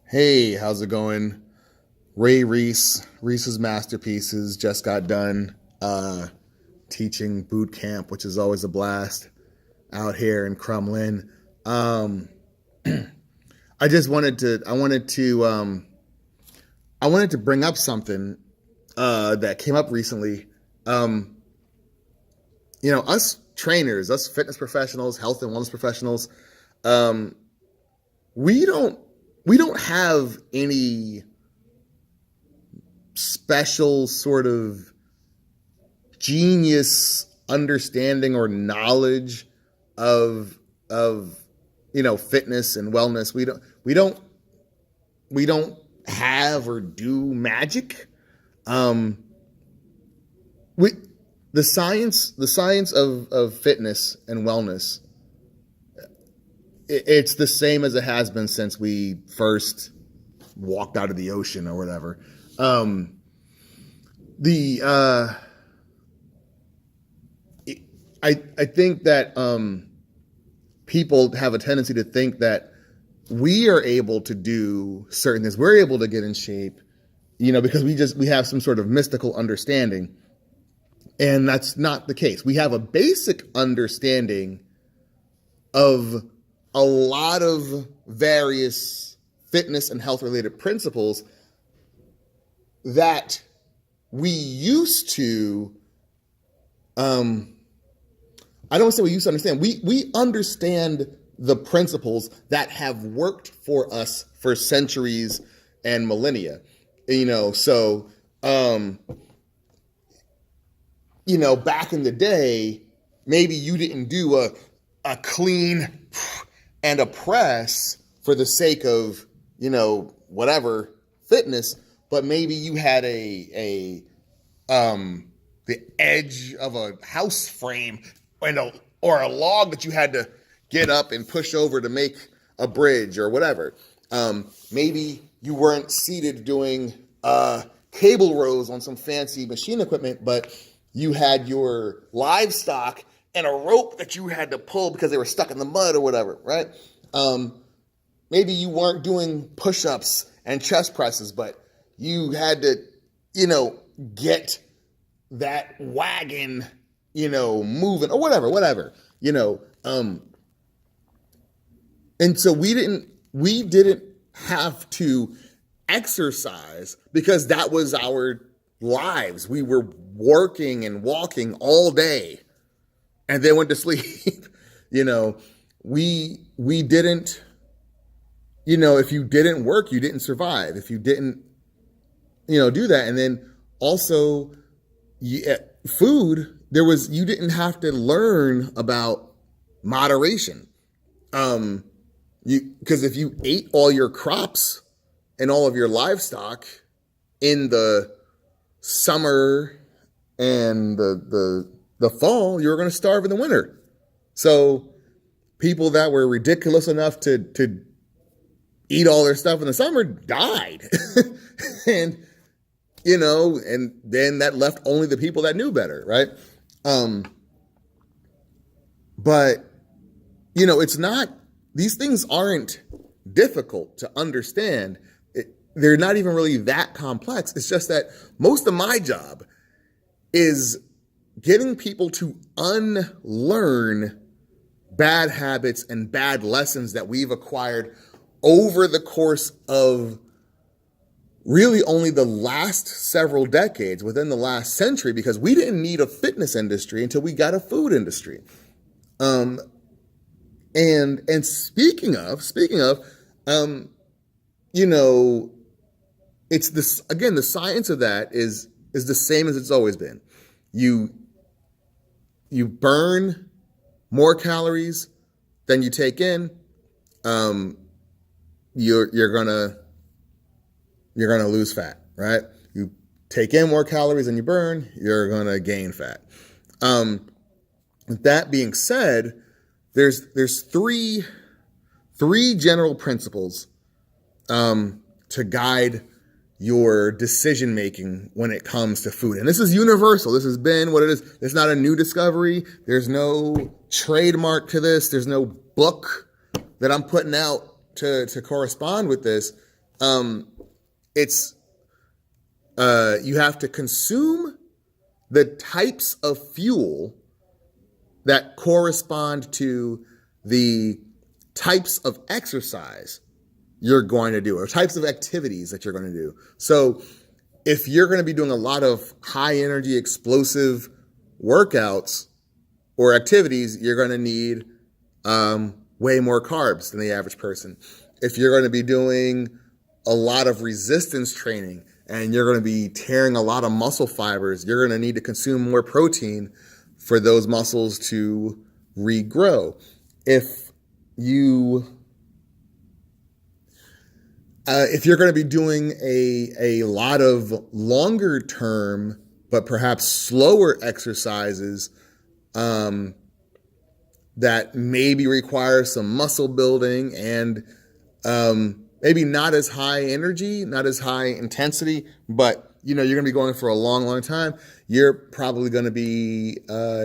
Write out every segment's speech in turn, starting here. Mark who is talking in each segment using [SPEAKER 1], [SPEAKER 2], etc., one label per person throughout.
[SPEAKER 1] Hey, how's it going? Ray Reese, Reese's Masterpieces, just got done teaching boot camp, which is always a blast out here in Crumlin. Um, I just wanted to, I wanted to bring up something that came up recently. Um, us trainers, us fitness professionals, health and wellness professionals, um, we don't, we don't have any special sort of genius understanding or knowledge of fitness and wellness. We don't have or do magic. Um, we the science of fitness and wellness, it's the same as it has been since we first walked out of the ocean or whatever. Um, the I think that people have a tendency to think that we are able to do certain things. We're able to get in shape, because we have some sort of mystical understanding, and that's not the case. We have a basic understanding of a lot of various fitness and health related principles that we used to I don't say we used to understand. We understand the principles that have worked for us for centuries and millennia. So back in the day, maybe you didn't do a clean and a press for the sake of, whatever fitness, but maybe you had the edge of a house frame or a log that you had to get up and push over to make a bridge or whatever. Maybe you weren't seated doing cable rows on some fancy machine equipment, but you had your livestock and a rope that you had to pull because they were stuck in the mud or whatever, right? Maybe you weren't doing push-ups and chest presses, but you had to, get that wagon, moving or whatever, and so we didn't have to exercise because that was our lives. We were working and walking all day and then went to sleep. We didn't, if you didn't work, you didn't survive. If you didn't, do that. And then also food, you didn't have to learn about moderation. Because if you ate all your crops and all of your livestock in the summer and the fall, you were going to starve in the winter. So people that were ridiculous enough to eat all their stuff in the summer died. and, and then that left only the people that knew better, right? But, it's not, these things aren't difficult to understand. They're not even really that complex. It's just that most of my job is getting people to unlearn bad habits and bad lessons that we've acquired over the course of really only the last several decades, within the last century, because we didn't need a fitness industry until we got a food industry. And speaking of, it's this again. The science of that is the same as it's always been. You burn more calories than you take in. You're gonna lose fat, right? You take in more calories than you burn, you're gonna gain fat. With that being said, there's three general principles to guide your decision making when it comes to food. And this is universal. This has been what it is. It's not a new discovery. There's no trademark to this. There's no book that I'm putting out to correspond with this. it's you have to consume the types of fuel that correspond to the types of exercise you're going to do or types of activities that you're going to do. So if you're going to be doing a lot of high energy explosive workouts or activities, you're going to need way more carbs than the average person. If you're going to be doing a lot of resistance training and you're going to be tearing a lot of muscle fibers, you're going to need to consume more protein for those muscles to regrow. If you're going to be doing a lot of longer term, but perhaps slower exercises that maybe require some muscle building and maybe not as high energy, not as high intensity, but you're going to be going for a long, long time, you're probably going to be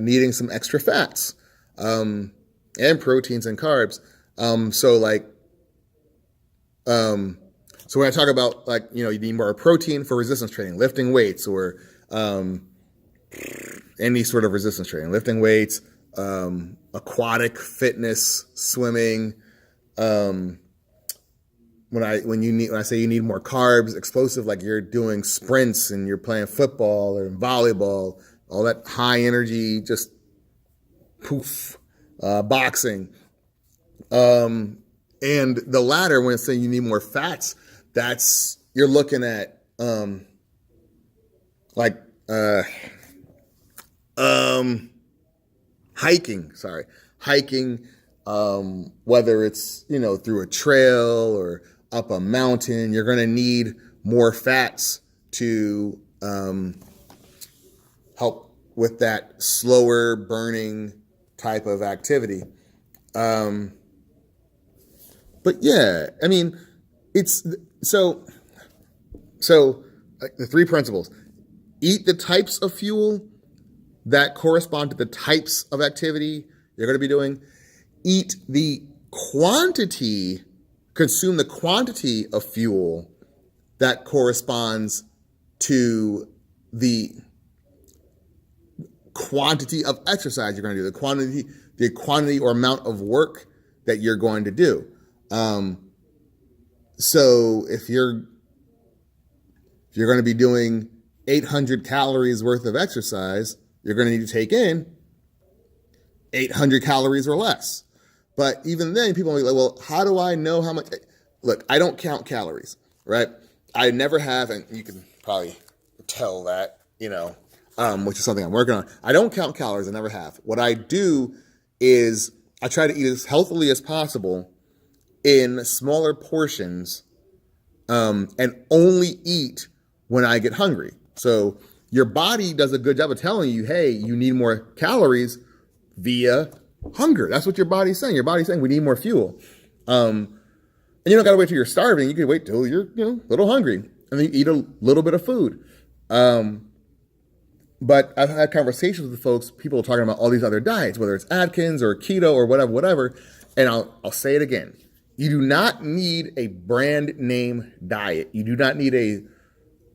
[SPEAKER 1] needing some extra fats and proteins and carbs. So when I talk about you need more protein for resistance training, lifting weights, or any sort of resistance training, lifting weights, aquatic fitness, swimming. When I say you need more carbs, explosive, like you're doing sprints and you're playing football or volleyball, all that high energy, just poof, boxing. And the latter, when it's saying you need more fats, you're looking at hiking, whether it's, through a trail or up a mountain, you're going to need more fats to help with that slower burning type of activity. But yeah, I mean, it's so the three principles: eat the types of fuel that correspond to the types of activity you're going to be doing. Eat the quantity, consume the quantity of fuel that corresponds to the quantity of exercise you're going to do, the quantity or amount of work that you're going to do. So if you're going to be doing 800 calories worth of exercise, you're going to need to take in 800 calories or less. But even then, people will be like, well, how do I know how much? Look, I don't count calories, right? I never have, and you can probably tell that, which is something I'm working on. I don't count calories. I never have. What I do is I try to eat as healthily as possible in smaller portions, and only eat when I get hungry. So your body does a good job of telling you, hey, you need more calories via hunger. That's what your body's saying. Your body's saying we need more fuel. And you don't got to wait till you're starving. You can wait till you're, a little hungry, and then you eat a little bit of food. But I've had conversations with folks, people talking about all these other diets, whether it's Atkins or keto or whatever. And I'll say it again. You do not need a brand name diet. You do not need a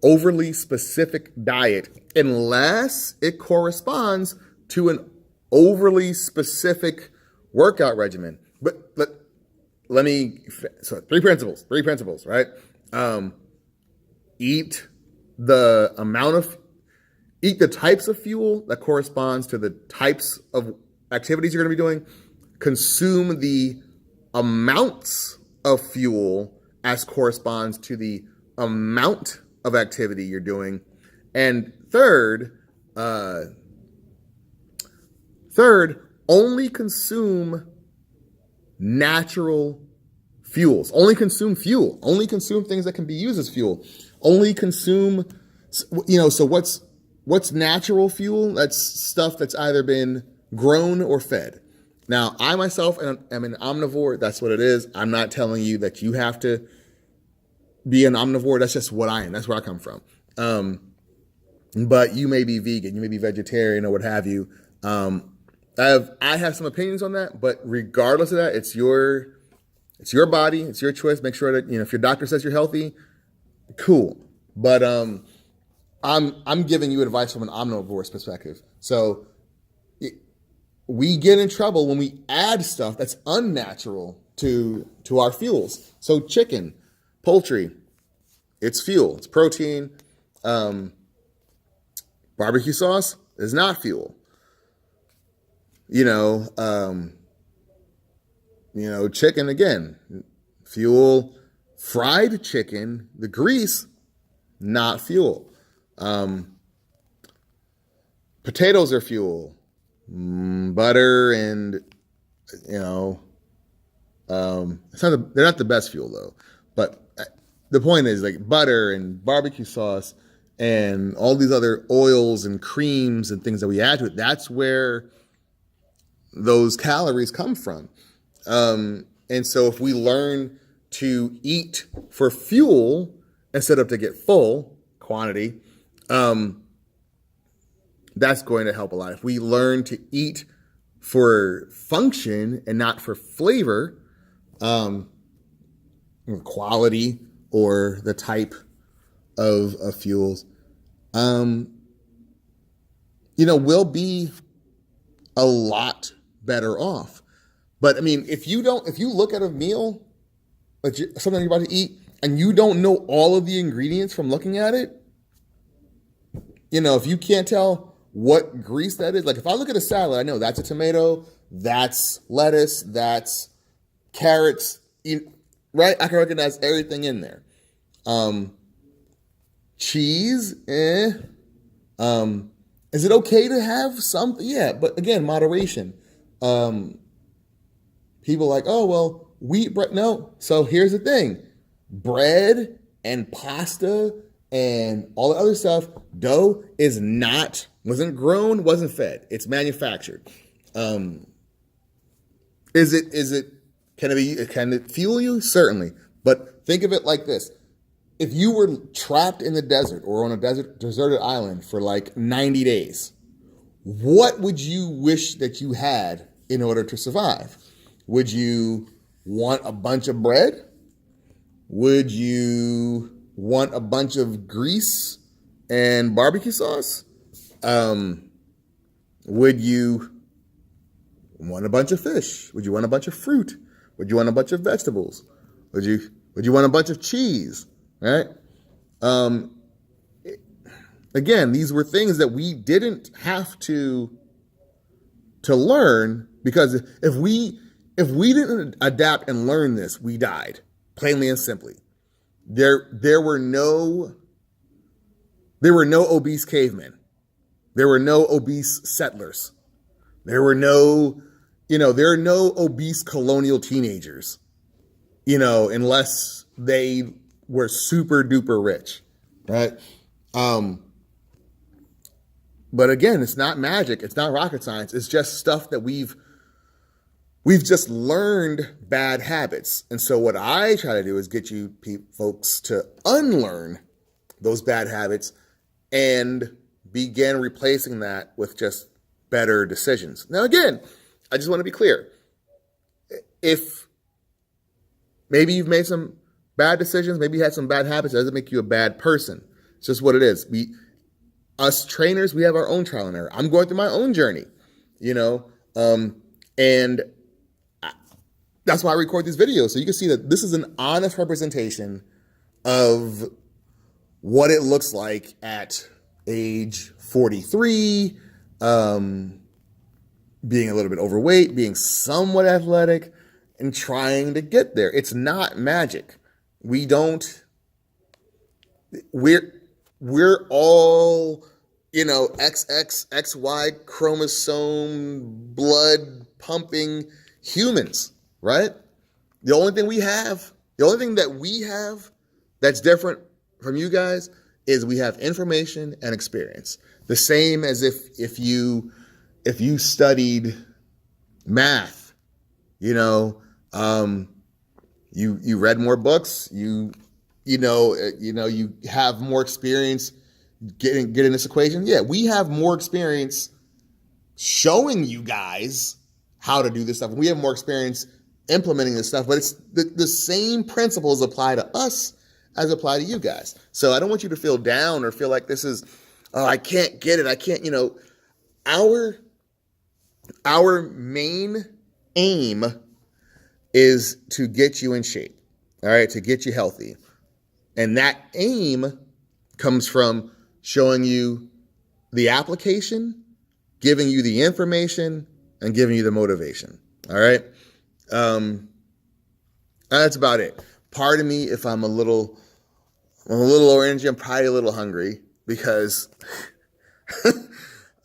[SPEAKER 1] overly specific diet unless it corresponds to an overly specific workout regimen. But so three principles, right? Eat the types of fuel that corresponds to the types of activities you're going to be doing. Consume the amounts of fuel as corresponds to the amount of activity you're doing. And third, only consume natural fuels. Only consume fuel. Only consume things that can be used as fuel. Only consume, so what's natural fuel? That's stuff that's either been grown or fed. Now, I myself am an omnivore. That's what it is. I'm not telling you that you have to be an omnivore. That's just what I am. That's where I come from. But you may be vegan, you may be vegetarian or what have you. I have some opinions on that, but regardless of that, it's your It's your body. It's your choice. Make sure that, if your doctor says you're healthy, cool. But I'm giving you advice from an omnivore's perspective. So we get in trouble when we add stuff that's unnatural to our fuels. So chicken, poultry, it's fuel. It's protein. Barbecue sauce is not fuel. Chicken again, fuel. Fried chicken, the grease, not fuel. Potatoes are fuel. Butter and they're not the best fuel though. But the point is, like, butter and barbecue sauce and all these other oils and creams and things that we add to it, that's where those calories come from. And so if we learn to eat for fuel instead of to get full quantity, that's going to help a lot. If we learn to eat for function and not for flavor, quality, or the type of fuels, we'll be a lot better off. But I mean, if you look at a meal, like something you're about to eat, and you don't know all of the ingredients from looking at it, if you can't tell what grease that is, like if I look at a salad, I know that's a tomato, that's lettuce, that's carrots, right? I can recognize everything in there. Cheese, is it okay to have some? Yeah, but again, moderation. People are like, oh, well, wheat bread. No. So here's the thing. Bread and pasta and all the other stuff, dough wasn't grown, wasn't fed. It's manufactured. Can it fuel you? Certainly. But think of it like this. If you were trapped in the desert or on a deserted island for like 90 days, what would you wish that you had in order to survive? Would you want a bunch of bread? Would you want a bunch of grease and barbecue sauce? Would you want a bunch of fish? Would you want a bunch of fruit? Would you want a bunch of vegetables? Would you want a bunch of cheese? Right? Again, these were things that we didn't have to learn, because if we didn't adapt and learn this, we died, plainly and simply. There were no obese cavemen. There were no obese settlers. There are no obese colonial teenagers, unless they were super duper rich, right? But again, it's not magic. It's not rocket science. It's just stuff that we've just learned bad habits. And so what I try to do is get you folks to unlearn those bad habits and begin replacing that with just better decisions. Now, again, I just want to be clear. If maybe you've made some bad decisions, maybe you had some bad habits, it doesn't make you a bad person. It's just what it is. Us trainers, we have our own trial and error. I'm going through my own journey, and that's why I record these videos. So you can see that this is an honest representation of what it looks like at age 43, being a little bit overweight, being somewhat athletic, and trying to get there. It's not magic. We're all, XY chromosome, blood pumping humans, right? The only thing that we have that's different from you guys is we have information and experience. The same as if you studied math, you read more books, you have more experience getting this equation. Yeah, we have more experience showing you guys how to do this stuff. We have more experience implementing this stuff, but it's the same principles apply to us as apply to you guys. So I don't want you to feel down or feel like this is, oh, I can't get it. I can't, our main aim is to get you in shape, all right, to get you healthy. And that aim comes from showing you the application, giving you the information, and giving you the motivation, all right? That's about it. Pardon me if I'm a little low energy. I'm probably a little hungry because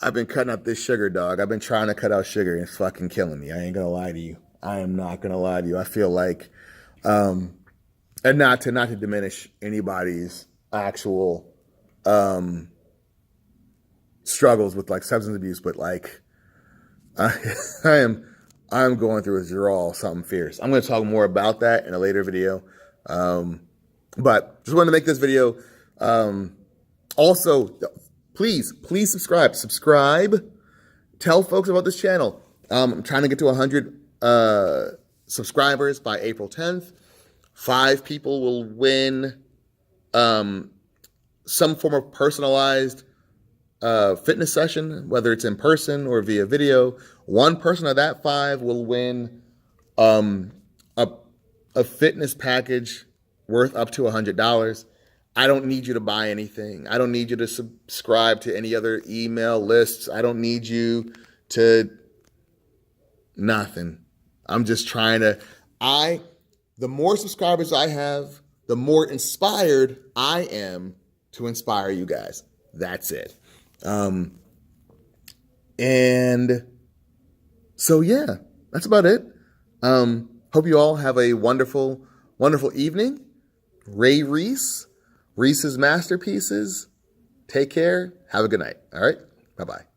[SPEAKER 1] I've been cutting up this sugar, dog. I've been trying to cut out sugar and it's fucking killing me. I ain't gonna lie to you. I am not gonna lie to you. I feel like, and not to diminish anybody's actual struggles with like substance abuse, but like I'm going through a withdrawal, something fierce. I'm going to talk more about that in a later video. But just wanted to make this video. Also, please subscribe. Tell folks about this channel. I'm trying to get to 100 subscribers by April 10th. 5 people will win some form of personalized fitness session, whether it's in person or via video. 1 person of that 5 will win a fitness package worth up to $100. I don't need you to buy anything. I don't need you to subscribe to any other email lists. I don't need you to nothing. I'm just trying to, the more subscribers I have, the more inspired I am to inspire you guys. That's it. And so, yeah, that's about it. Hope you all have a wonderful, wonderful evening. Ray Reese, Reese's Masterpieces. Take care. Have a good night. All right. Bye-bye.